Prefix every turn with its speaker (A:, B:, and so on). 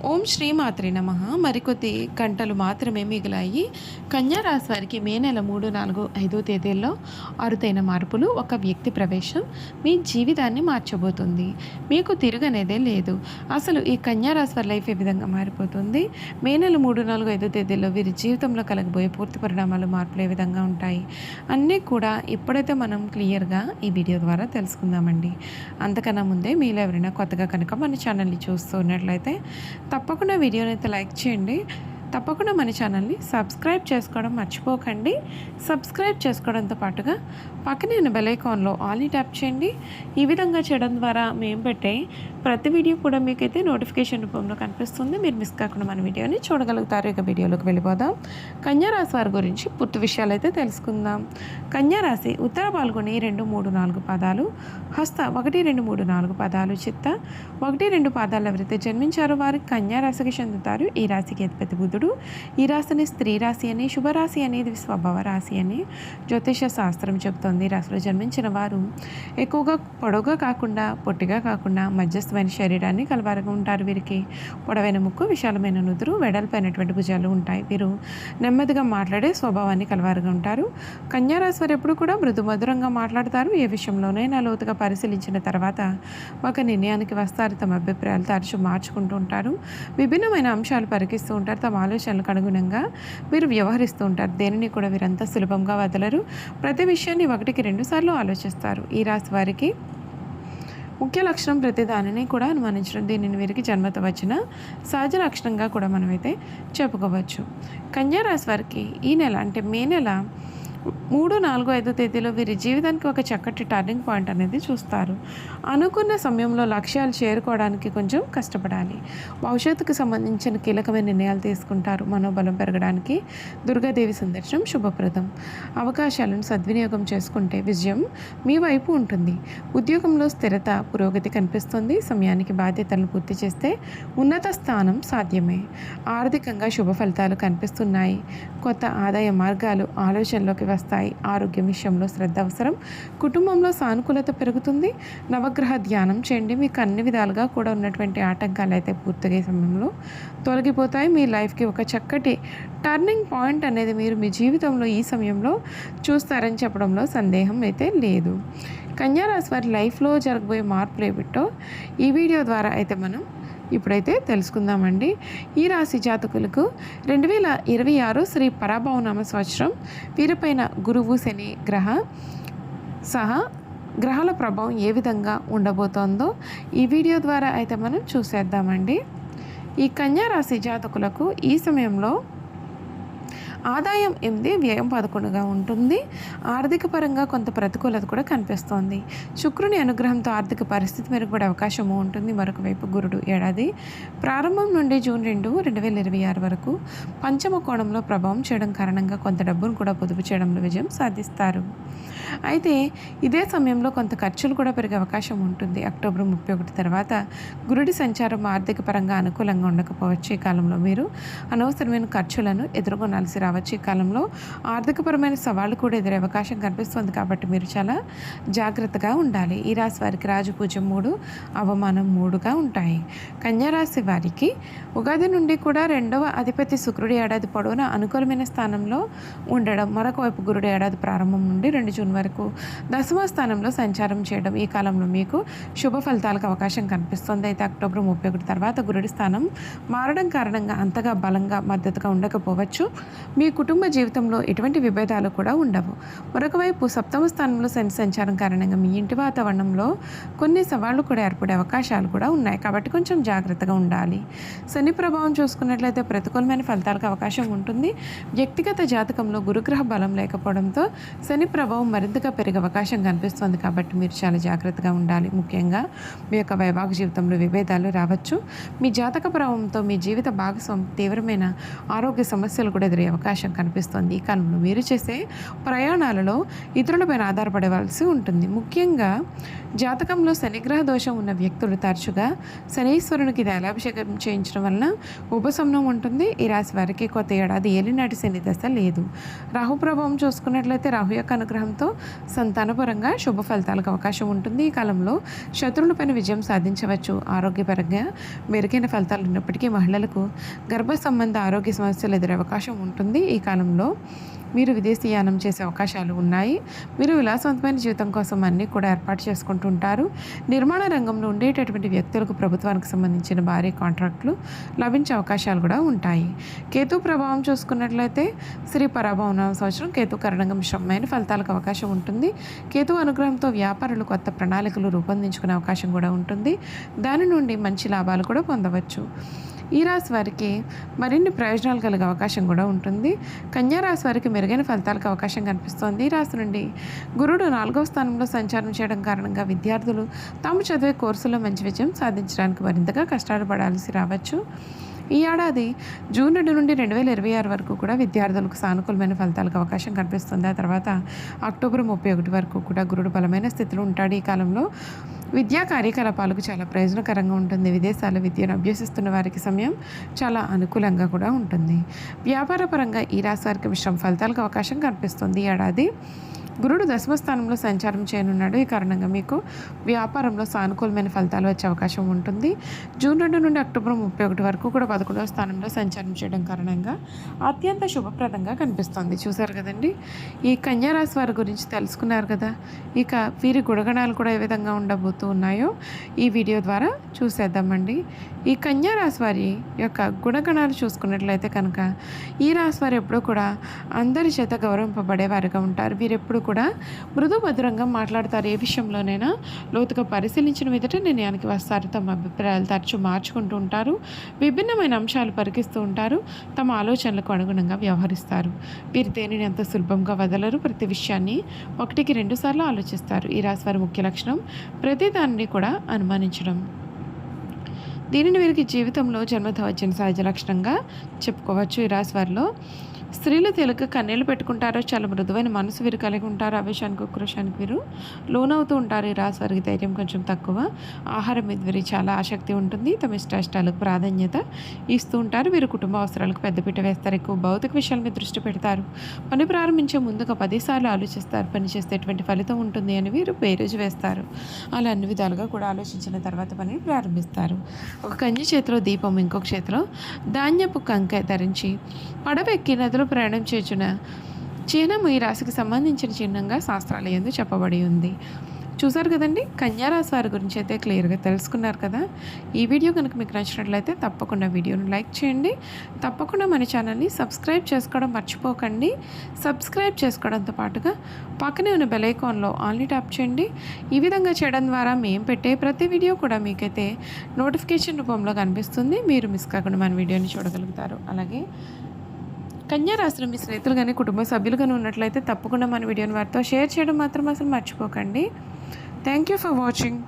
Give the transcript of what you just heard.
A: ఓం శ్రీ మాత్రే నమః. మరికొద్ది గంటలు మాత్రమే మిగిలాయి. కన్యా రాశి వారికి మే నెల 3, 4, 5 తేదీల్లో అరుదైన మార్పులు, ఒక వ్యక్తి ప్రవేశం మీ జీవితాన్ని మార్చబోతుంది. మీకు తిరుగనేదే లేదు. అసలు ఈ కన్యా రాశి వారి లైఫ్ ఏ విధంగా మారిపోతుంది? మే నెల 3, 4, 5 తేదీల్లో వీరి జీవితంలో కలగబోయే పూర్తి పరిణామాలు, మార్పులు ఏ విధంగా ఉంటాయి అన్నీ కూడా ఇప్పుడైతే మనం క్లియర్గా ఈ వీడియో ద్వారా తెలుసుకుందామండి. అంతకన్నా ముందే మీలో ఎవరైనా కొత్తగా కనుక మన ఛానల్ని చూస్తూ ఉన్నట్లయితే తప్పకుండా వీడియోని అయితే లైక్ చేయండి. తప్పకుండా మన ఛానల్ని సబ్స్క్రైబ్ చేసుకోవడం మర్చిపోకండి. సబ్స్క్రైబ్ చేసుకోవడంతో పాటుగా పక్కనే ఉన్న బెల్ ఐకాన్లో ఆల్ని ట్యాప్ చేయండి. ఈ విధంగా చేయడం ద్వారా మేము పెట్టే ప్రతి వీడియో కూడా మీకైతే నోటిఫికేషన్ రూపంలో కనిపిస్తుంది. మీరు మిస్ కాకుండా మన వీడియోని చూడగలుగుతారు. ఇక వీడియోలోకి వెళ్ళిపోదాం. కన్యా రాశి వారి గురించి పూర్తి విషయాలు అయితే తెలుసుకుందాం. కన్యా రాశి ఉత్తర పాల్గొని 2, 3, 4 పాదాలు, హస్త 1, 2, 3, 4 పాదాలు, చిత్త 1, 2 పాదాలు ఎవరైతే జన్మించారో వారికి కన్యా రాశికి చెందుతారు. ఈ రాశికి అధిపతి బుధుడు. ఈ రాశిని స్త్రీ రాశి అని, శుభరాశి అనేది స్వభావ రాశి అని జ్యోతిష శాస్త్రం చెబుతోంది. ఈ రాశిలో జన్మించిన వారు ఎక్కువగా పొడవుగా కాకుండా, పొట్టిగా కాకుండా మధ్యస్థమైన శరీరాన్ని కలవారుగా ఉంటారు. వీరికి పొడవైన ముక్కు, విశాలమైన నుదురు, వెడల్పైనటువంటి భుజాలు ఉంటాయి. వీరు నెమ్మదిగా మాట్లాడే స్వభావాన్ని కలవారుగా ఉంటారు. కన్యా రాశి వారు ఎప్పుడు కూడా మృదు మధురంగా మాట్లాడతారు. ఏ విషయంలోనైనా లోతుగా పరిశీలించిన తర్వాత ఒక నిర్ణయానికి వస్తారు. తమ అభిప్రాయాలు తరచూ మార్చుకుంటూ ఉంటారు. విభిన్నమైన అంశాలు పరికిస్తూ ఉంటారు. తమ ఆలోచనలకు అనుగుణంగా వీరు వ్యవహరిస్తూ ఉంటారు. దేనిని కూడా వీరంతా సులభంగా వదలరు. ప్రతి విషయాన్ని 1కి 2 సార్లు ఆలోచిస్తారు. ఈ రాశి వారికి ముఖ్య లక్షణం ప్రతి దానిని కూడా అనుమానించడం. దీనిని వీరికి జన్మతో వచ్చిన సహజ లక్షణంగా కూడా మనమైతే చెప్పుకోవచ్చు. కన్యా రాశి వారికి ఈ నెల అంటే మే నెల 3, 4, 5 తేదీలో వీరి జీవితానికి ఒక చక్కటి టర్నింగ్ పాయింట్ అనేది చూస్తారు. అనుకున్న సమయంలో లక్ష్యాలు చేరుకోవడానికి కొంచెం కష్టపడాలి. భవిష్యత్తుకు సంబంధించిన కీలకమైన నిర్ణయాలు తీసుకుంటారు. మనోబలం పెరగడానికి దుర్గాదేవి సందర్శనం శుభప్రదం. అవకాశాలను సద్వినియోగం చేసుకుంటే విజయం మీ వైపు ఉంటుంది. ఉద్యోగంలో స్థిరత, పురోగతి కనిపిస్తుంది. సమయానికి బాధ్యతలను పూర్తి చేస్తే ఉన్నత స్థానం సాధ్యమే. ఆర్థికంగా శుభ ఫలితాలు కనిపిస్తున్నాయి. కొత్త ఆదాయ మార్గాలు ఆలోచనలోకి వస్తాయి. ఆరోగ్యం విషయంలో శ్రద్ధ అవసరం. కుటుంబంలో సానుకూలత పెరుగుతుంది. నవగ్రహ ధ్యానం చేయండి. మీకు అన్ని విధాలుగా కూడా ఉన్నటువంటి ఆటంకాలు అయితే పూర్తిగా సమయంలో తొలగిపోతాయి. మీ లైఫ్కి ఒక చక్కటి టర్నింగ్ పాయింట్ అనేది మీరు మీ జీవితంలో ఈ సమయంలో చూస్తారని చెప్పడంలో సందేహం అయితే లేదు. కన్యా రాశి వారి లైఫ్లో జరగబోయే మార్పులు ఏమిటో ఈ వీడియో ద్వారా అయితే మనం ఇప్పుడైతే తెలుసుకుందామండి. ఈ రాశి జాతకులకు 2026 శ్రీ పరాభవనామ సంవత్సరం వీరిపైన గురువు, శని గ్రహాల ప్రభావం ఏ విధంగా ఉండబోతోందో ఈ వీడియో ద్వారా అయితే మనం చూసేద్దామండి. ఈ కన్యా రాశి జాతకులకు ఈ సమయంలో ఆదాయం 8, వ్యయం 11గా ఉంటుంది. ఆర్థిక పరంగా కొంత ప్రతికూలత కూడా కనిపిస్తోంది. శుక్రుని అనుగ్రహంతో ఆర్థిక పరిస్థితి మెరుగుపడే అవకాశము ఉంటుంది. మరొక వైపు గురుడు ఏడాది ప్రారంభం నుండి జూన్ 2, 2026 వరకు పంచమ కోణంలో ప్రభావం చేయడం కారణంగా కొంత డబ్బును కూడా పొదుపు చేయడంలో విజయం సాధిస్తారు. అయితే ఇదే సమయంలో కొంత ఖర్చులు కూడా పెరిగే అవకాశం ఉంటుంది. అక్టోబర్ 31 తర్వాత గురుడి సంచారం ఆర్థిక పరంగా అనుకూలంగా ఉండకపోవచ్చు. ఈ కాలంలో మీరు అనవసరమైన ఖర్చులను ఎదుర్కొనాల్సి రావచ్చు. ఈ కాలంలో ఆర్థికపరమైన సవాళ్లు కూడా ఎదురే అవకాశం కనిపిస్తుంది. కాబట్టి మీరు చాలా జాగ్రత్తగా ఉండాలి. ఈ రాశి వారికి రాజపూజ్యం 3, అవమానం 3గా ఉంటాయి. కన్యా రాశి వారికి ఉగాది నుండి కూడా 2వ అధిపతి శుక్రుడి ఏడాది పొడవునా అనుకూలమైన స్థానంలో ఉండడం, మరొక వైపు గురుడు ఏడాది ప్రారంభం నుండి 2 జూన్ వరకు దశమ స్థానంలో సంచారం చేయడం ఈ కాలంలో మీకు శుభ ఫలితాలకు అవకాశం కనిపిస్తుంది. అయితే అక్టోబర్ 31 తర్వాత గురుడి స్థానం మారడం కారణంగా అంతగా బలంగా మద్దతుగా ఉండకపోవచ్చు. మీ కుటుంబ జీవితంలో ఎటువంటి విభేదాలు కూడా ఉండవు. మరొక వైపు సప్తమ స్థానంలో శని సంచారం కారణంగా మీ ఇంటి వాతావరణంలో కొన్ని సవాళ్లు కూడా ఏర్పడే అవకాశాలు కూడా ఉన్నాయి. కాబట్టి కొంచెం జాగ్రత్తగా ఉండాలి. శని ప్రభావం చూసుకున్నట్లయితే ప్రతికూలమైన ఫలితాలకు అవకాశం ఉంటుంది. వ్యక్తిగత జాతకంలో గురుగ్రహ బలం లేకపోవడంతో శని ప్రభావం మరింతగా పెరిగే అవకాశం కనిపిస్తుంది. కాబట్టి మీరు చాలా జాగ్రత్తగా ఉండాలి. ముఖ్యంగా మీ యొక్క వైవాహిక జీవితంలో విభేదాలు రావచ్చు. మీ జాతక ప్రభావంతో మీ జీవిత భాగస్వామి తీవ్రమైన ఆరోగ్య సమస్యలు కూడా ఎదురయ్యే అవకాశం కనిపిస్తుంది. ఈ కాలంలో మీరు చేసే ప్రయాణాలలో ఇతరులపైన ఆధారపడవలసి ఉంటుంది. ముఖ్యంగా జాతకంలో శనిగ్రహ దోషం ఉన్న వ్యక్తులు తరచుగా శనీశ్వరునికి తైలాభిషేకం చేయించడం వలన ఉపశమనం ఉంటుంది. ఈ రాశి వారికి కొత్త ఏడాది ఏలినాటి శని దశ లేదు. రాహు ప్రభావం చూసుకున్నట్లయితే రాహు యొక్క అనుగ్రహంతో సంతానపరంగా శుభ ఫలితాలకు అవకాశం ఉంటుంది. ఈ కాలంలో శత్రువులపైన విజయం సాధించవచ్చు. ఆరోగ్యపరంగా మెరుగైన ఫలితాలు ఉన్నప్పటికీ మహిళలకు గర్భ సంబంధ ఆరోగ్య సమస్యలు ఎదురే అవకాశం ఉంటుంది. ఈ కాలంలో మీరు విదేశీయానం చేసే అవకాశాలు ఉన్నాయి. మీరు విలాసవంతమైన జీవితం కోసం అన్నీ కూడా ఏర్పాటు చేసుకుంటుంటారు. నిర్మాణ రంగంలో ఉండేటటువంటి వ్యక్తులకు ప్రభుత్వానికి సంబంధించిన భారీ కాంట్రాక్టులు లభించే అవకాశాలు కూడా ఉంటాయి. కేతు ప్రభావం చూసుకున్నట్లయితే శ్రీ పరాభవన సంవత్సరం కేతు కారణంగా మిశ్రమమైన ఫలితాలకు అవకాశం ఉంటుంది. కేతు అనుగ్రహంతో వ్యాపారులు కొత్త ప్రణాళికలు రూపొందించుకునే అవకాశం కూడా ఉంటుంది. దాని నుండి మంచి లాభాలు కూడా పొందవచ్చు. ఈ రాశి వారికి మరిన్ని ప్రయోజనాలు కలిగే అవకాశం కూడా ఉంటుంది. కన్యా రాశి వారికి మెరుగైన ఫలితాలకు అవకాశం కనిపిస్తోంది. ఈ రాశి నుండి గురుడు 4వ స్థానంలో సంచారం చేయడం కారణంగా విద్యార్థులు తాము చదివే కోర్సులో మంచి విజయం సాధించడానికి మరింతగా కష్టాలు పడాల్సి రావచ్చు. ఈ ఏడాది జూన్ 2 నుండి 2026 వరకు కూడా విద్యార్థులకు సానుకూలమైన ఫలితాలకు అవకాశం కనిపిస్తుంది. ఆ తర్వాత అక్టోబర్ 31 వరకు కూడా గురుడు బలమైన స్థితిలో ఉంటాడు. ఈ కాలంలో విద్యా కార్యకలాపాలకు చాలా ప్రయోజనకరంగా ఉంటుంది. విదేశాల విద్యను అభ్యసిస్తున్న వారికి సమయం చాలా అనుకూలంగా కూడా ఉంటుంది. వ్యాపారపరంగా ఈ రాశి వారికి మిశ్రమ ఫలితాలకు అవకాశం కనిపిస్తుంది. ఈ ఏడాది గురుడు 10వ స్థానంలో సంచారం చేయనున్నాడు. ఈ కారణంగా మీకు వ్యాపారంలో సానుకూలమైన ఫలితాలు వచ్చే అవకాశం ఉంటుంది. జూన్ 2 నుండి అక్టోబర్ 31 వరకు కూడా 11వ స్థానంలో సంచారం చేయడం కారణంగా అత్యంత శుభప్రదంగా కనిపిస్తుంది. చూసారు కదండి, ఈ కన్యా రాశి వారి గురించి తెలుసుకున్నారు కదా. ఇక వీరి గుణగణాలు కూడా ఏ విధంగా ఉండబోతూ ఉన్నాయో ఈ వీడియో ద్వారా చూసేద్దామండి. ఈ కన్యా రాశి వారి యొక్క గుణగణాలు చూసుకున్నట్లయితే కనుక ఈ రాశి వారు ఎప్పుడూ కూడా అందరి చేత గౌరవింపబడేవారుగా ఉంటారు. వీరెప్పుడు కూడా మృదు మధురంగా మాట్లాడతారు. ఏ విషయంలోనైనా లోతుగా పరిశీలించిన మీదట నిర్ణయానికి వస్తారు. తమ అభిప్రాయాలు తరచూ మార్చుకుంటూ ఉంటారు. విభిన్నమైన అంశాలు పరికిస్తూ ఉంటారు. తమ ఆలోచనలకు అనుగుణంగా వ్యవహరిస్తారు. వీరు దేనిని అంత సులభంగా వదలరు. ప్రతి విషయాన్ని 1కి 2 సార్లు ఆలోచిస్తారు. ఈ రాశి వారి ముఖ్య లక్షణం ప్రతి దానిని కూడా అనుమానించడం. దీనిని వీరికి జీవితంలో జన్మత వచ్చిన సహజ లక్షణంగా చెప్పుకోవచ్చు. ఈ రాశి వారిలో స్త్రీలు తేలిక కన్నీళ్లు పెట్టుకుంటారో చాలా మృదువైన మనసు వీరు కలిగి ఉంటారు. ఆవేశానికి ఉక్రోషానికి వీరు లోనవుతూ ఉంటారు. ఈ రాశి వారికి ధైర్యం కొంచెం తక్కువ. ఆహారం మీద వీరికి చాలా ఆసక్తి ఉంటుంది. తమ ఇష్టాలకు ప్రాధాన్యత ఇస్తూ ఉంటారు. వీరు కుటుంబ అవసరాలకు పెద్దపీట వేస్తారు. ఎక్కువ భౌతిక విషయాల మీద దృష్టి పెడతారు. పని ప్రారంభించే ముందుగా 10 సార్లు ఆలోచిస్తారు. పని చేస్తే ఎటువంటి ఫలితం ఉంటుంది అని వీరు బేరీజు వేస్తారు. అలా అన్ని విధాలుగా కూడా ఆలోచించిన తర్వాత పనిని ప్రారంభిస్తారు. ఒక కన్య చేతిలో దీపం, ఇంకొక చేతిలో ధాన్యపు కంకె ధరించి పడవెక్కి నదిలో ప్రయాణం చేసిన చిహ్నం ఈ రాశికి సంబంధించిన చిహ్నంగా శాస్త్రాలు యందు చెప్పబడి ఉంది. చూసారు కదండి, కన్యా రాశి వారి గురించి అయితే క్లియర్గా తెలుసుకున్నారు కదా. ఈ వీడియో కనుక మీకు నచ్చినట్లయితే తప్పకుండా వీడియోను లైక్ చేయండి. తప్పకుండా మన ఛానల్ని సబ్స్క్రైబ్ చేసుకోవడం మర్చిపోకండి. సబ్స్క్రైబ్ చేసుకోవడంతో పాటుగా పక్కనే ఉన్న బెల్ ఐకాన్లో ఆల్ని ట్యాప్ చేయండి. ఈ విధంగా చేయడం ద్వారా మేము పెట్టే ప్రతి వీడియో కూడా మీకైతే నోటిఫికేషన్ రూపంలో కనిపిస్తుంది. మీరు మిస్ కాకుండా మన వీడియోని చూడగలుగుతారు. అలాగే కన్యా రాశిలో మీ స్నేహితులు కానీ కుటుంబ సభ్యులు కానీ ఉన్నట్లయితే తప్పకుండా మన వీడియోని వారితో షేర్ చేయడం మాత్రం అసలు మర్చిపోకండి. Thank you for watching.